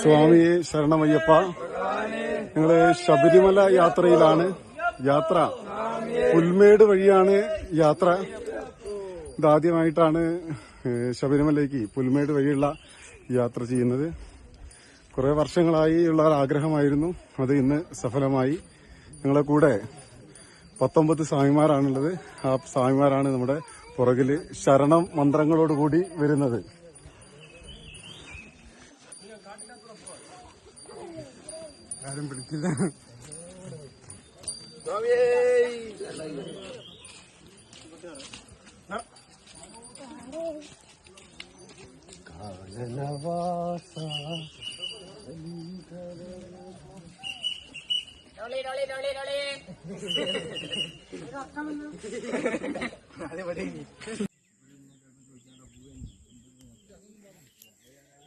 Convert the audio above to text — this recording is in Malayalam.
സ്വാമിയെ ശരണമയ്യപ്പ. ഞങ്ങള് ശബരിമല യാത്രയിലാണ്. യാത്ര പുൽമേട് വഴിയാണ് യാത്ര. ഇതാദ്യമായിട്ടാണ് ശബരിമലയ്ക്ക് പുൽമേട് വഴിയുള്ള യാത്ര ചെയ്യുന്നത്. കുറെ വർഷങ്ങളായി ഉള്ള ആഗ്രഹമായിരുന്നു, അത് ഇന്ന് സഫലമായി. ഞങ്ങളെ കൂടെ 19 സ്വാമിമാരാണുള്ളത്. ആ സ്വാമിമാരാണ് നമ്മുടെ പുറകില് ശരണം മന്ത്രങ്ങളോടുകൂടി വരുന്നത്. ആരും പിടിക്കില്ല. കാനനവാസ ഡോളി